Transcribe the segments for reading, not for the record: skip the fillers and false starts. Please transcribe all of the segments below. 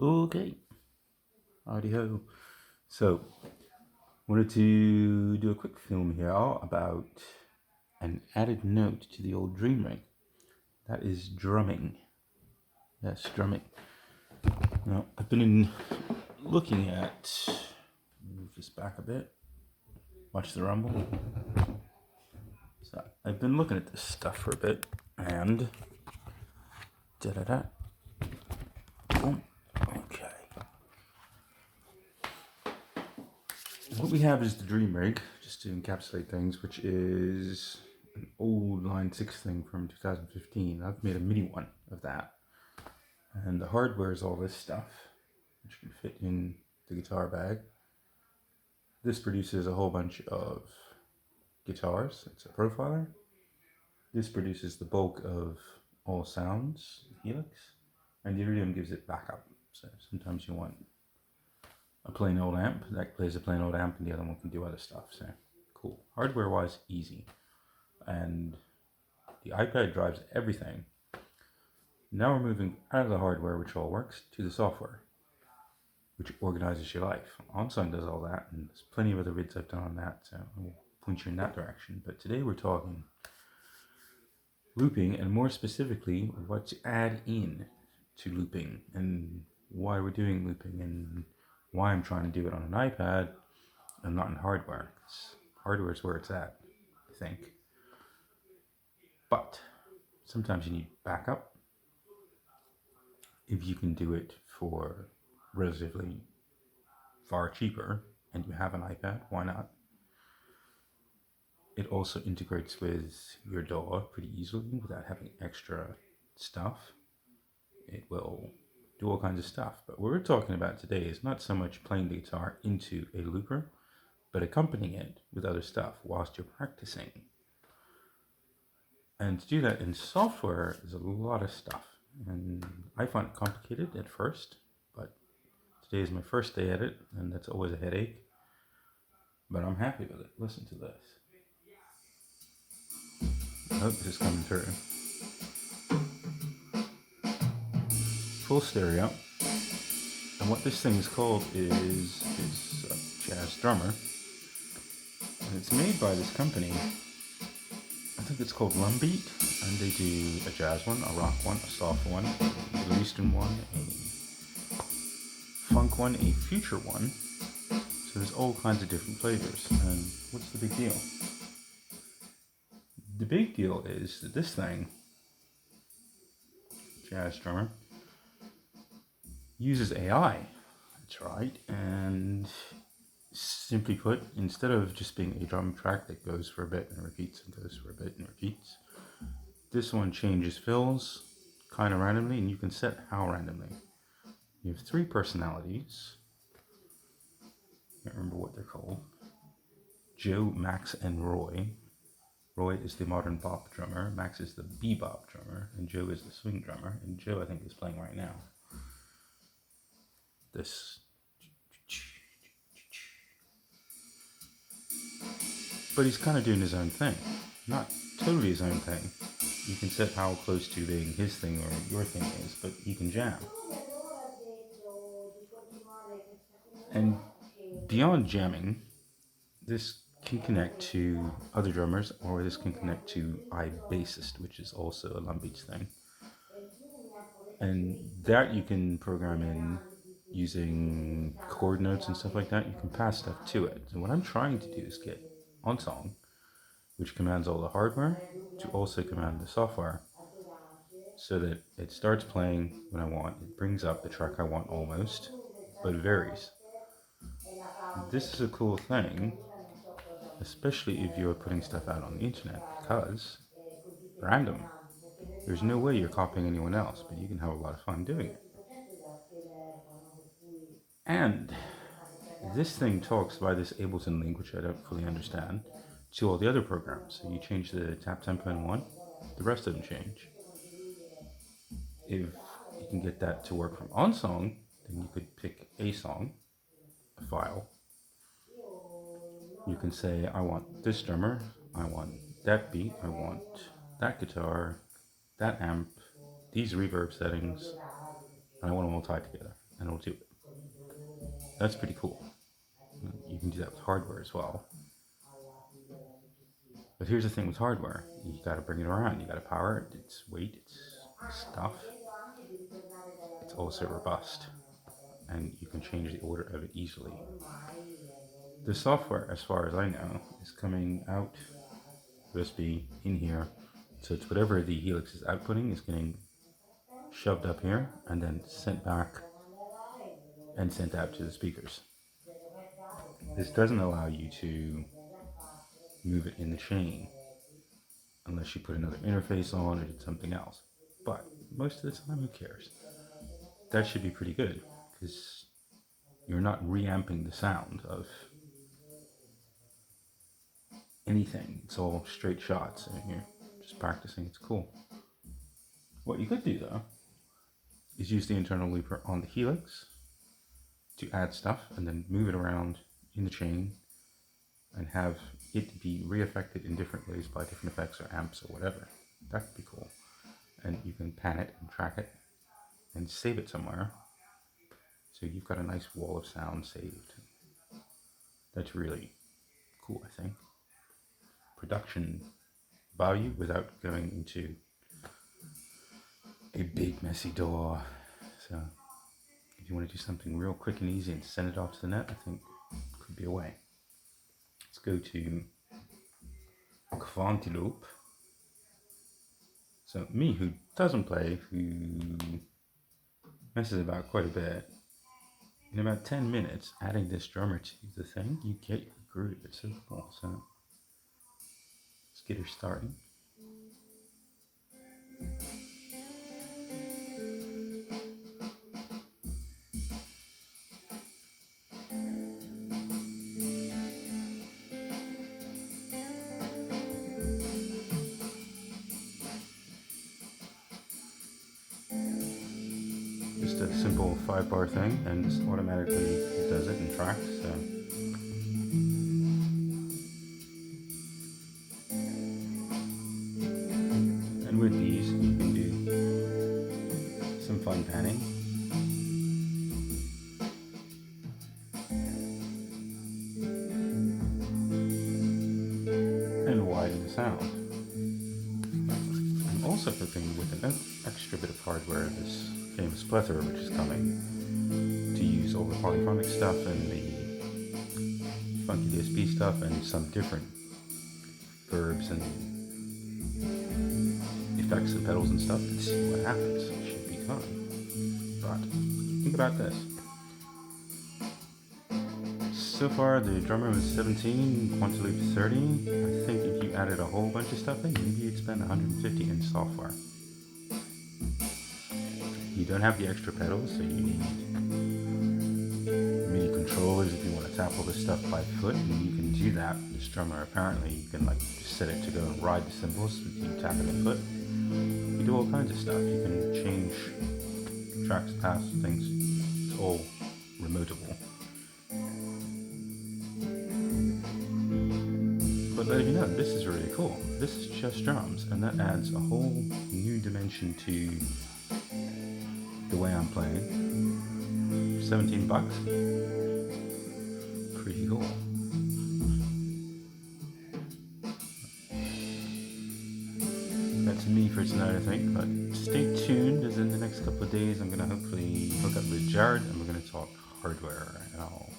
Okay, howdy ho. So, wanted to do a quick film here about an added note to the old dream ring. That is drumming. Yes, drumming. Now, I've been looking at. Move this back a bit. Watch the rumble. So, I've been looking at this stuff for a bit, and da da da. Boom. Okay. What we have is the dream rig, just to encapsulate things, which is an old Line 6 thing from 2015. I've made a mini one of that. And the hardware is all this stuff, which can fit in the guitar bag. This produces a whole bunch of guitars. It's a profiler. This produces the bulk of all sounds, Helix. And the Iridium gives it backup. So sometimes you want a plain old amp that plays a plain old amp, and the other one can do other stuff. So cool. Hardware wise, easy. And the iPad drives everything. Now we're moving out of the hardware, which all works, to the software, which organizes your life. OnSong does all that, and there's plenty of other vids I've done on that, so I will point you in that direction. But today we're talking looping, and more specifically, what to add in to looping, and why we're doing looping, and why I'm trying to do it on an iPad and not in hardware. Hardware is where it's at, I think. But sometimes you need backup. If you can do it for relatively far cheaper and you have an iPad, why not? It also integrates with your DAW pretty easily without having extra stuff. It will do all kinds of stuff. But what we're talking about today is not so much playing the guitar into a looper, but accompanying it with other stuff whilst you're practicing. And to do that in software is a lot of stuff. And I find it complicated at first, but today is my first day at it, and that's always a headache. But I'm happy with it. Listen to this. I hope this is coming through. Full stereo. And what this thing is called is Jazz Drummer. And it's made by this company. I think it's called LumBeats. And they do a jazz one, a rock one, a soft one, a Middle Eastern one, a funk one, a future one. So there's all kinds of different flavors. And what's the big deal? The big deal is that this thing, Jazz Drummer, uses AI. That's right. And simply put, instead of just being a drum track that goes for a bit and repeats and goes for a bit and repeats, this one changes fills kind of randomly, and you can set how randomly. You have three personalities. I can't remember what they're called. Joe, Max, and Roy. Roy is the modern bop drummer, Max is the bebop drummer, and Joe is the swing drummer. And Joe, I think, is playing right now. This. But he's kind of doing his own thing. Not totally his own thing. You can set how close to being his thing or your thing is, but he can jam. And beyond jamming, this can connect to other drummers, or this can connect to iBassist, which is also a LumBeats thing. And that you can program in using chord notes and stuff like that. You can pass stuff to it. So what I'm trying to do is get OnSong, which commands all the hardware, to also command the software, so that it starts playing when I want. It brings up the track I want almost, but it varies. This is a cool thing, especially if you're putting stuff out on the internet, because random. There's no way you're copying anyone else, but you can have a lot of fun doing it. And this thing talks by this Ableton link, which I don't fully understand, to all the other programs. So you change the tap tempo in one, the rest of them change. If you can get that to work from OnSong, then you could pick a song, a file. You can say, I want this drummer, I want that beat, I want that guitar, that amp, these reverb settings, and I want them all tied together. and it'll do it. That's pretty cool. You can do that with hardware as well. But here's the thing with hardware. You gotta bring it around, you gotta power it, it's weight, it's stuff. It's also robust, and you can change the order of it easily. The software, as far as I know, is coming out USB in here. So it's whatever the Helix is outputting is getting shoved up here and then sent back and sent out to the speakers. This doesn't allow you to move it in the chain unless you put another interface on or did something else. But most of the time, who cares? That should be pretty good because you're not reamping the sound of anything. It's all straight shots and you're just practicing. It's cool. What you could do though is use the internal looper on the Helix to add stuff and then move it around in the chain and have it be re-affected in different ways by different effects or amps or whatever. That could be cool. And you can pan it and track it and save it somewhere. So you've got a nice wall of sound saved. That's really cool, I think. Production value without going into a big messy DAW. So if you want to do something real quick and easy and send it off to the net, I think could be a way. Let's go to Quantiloop. So me, who doesn't play, who messes about quite a bit, in about 10 minutes, adding this drummer to the thing, you get your groove. It's so cool. So let's get her started. Just a simple 5-bar thing, and just automatically does it in tracks. So. And with these, you can do some fun panning. And widen the sound. I'm also cooking with an extra bit of hardware, this famous plethora which is coming, to use all the polyphonic stuff and the funky DSP stuff and some different verbs and effects and pedals and stuff, and see what happens. It should be fun. But think about this. So far the drummer was 17, Quantiloop 30. I think if you added a whole bunch of stuff in, maybe you'd spend 150 in software. You don't have the extra pedals, so you need MIDI controllers if you want to tap all this stuff by foot, and you can do that. This drummer, apparently, you can like just set it to go and ride the cymbals, you tap it by foot. You do all kinds of stuff. You can change tracks, paths, things. It's all remotable. But letting you know, this is really cool. This is just drums, and that adds a whole new dimension to the way I'm playing. 17 bucks. Pretty cool. That's me for tonight, I think. But stay tuned, as in the next couple of days I'm gonna hopefully hook up with Jared and we're gonna talk hardware, and I'll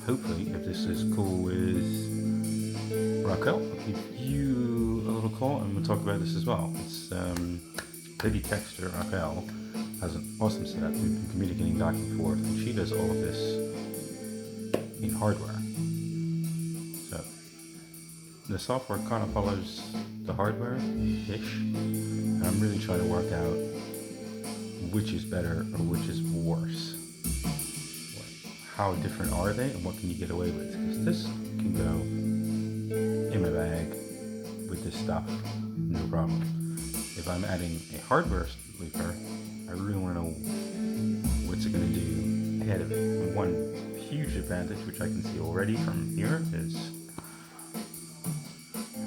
hopefully, if this is cool with Raquel, I'll give you a little call and we'll talk about this as well. It's Lady Texter Raquel has an awesome setup. We've been communicating back and forth, and she does all of this in hardware. So the software kind of follows the hardware-ish, and I'm really trying to work out which is better or which is worse. How different are they, and what can you get away with? Because this can go in my bag with this stuff, no problem. If I'm adding a hardware looper, I really want to know what's it going to do ahead of it. And one huge advantage, which I can see already from here, is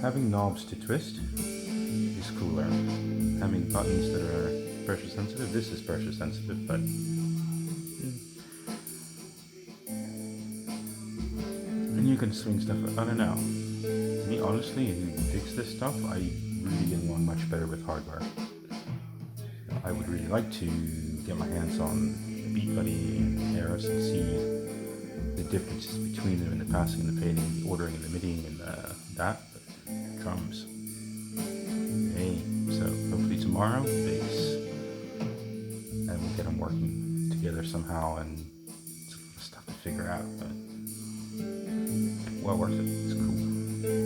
having knobs to twist is cooler. Having buttons that are pressure sensitive, this is pressure sensitive, but can swing stuff. I don't know. Me, honestly, who digs this stuff, I really get along much better with hardware. I would really like to get my hands on Beat Buddy and Eros and see the differences between them in the passing and the fading, the ordering and the Midi and that. But drums. Hey, so hopefully tomorrow, bass. And we'll get them working together somehow, and it's stuff to figure out, but well worth it. It's cool.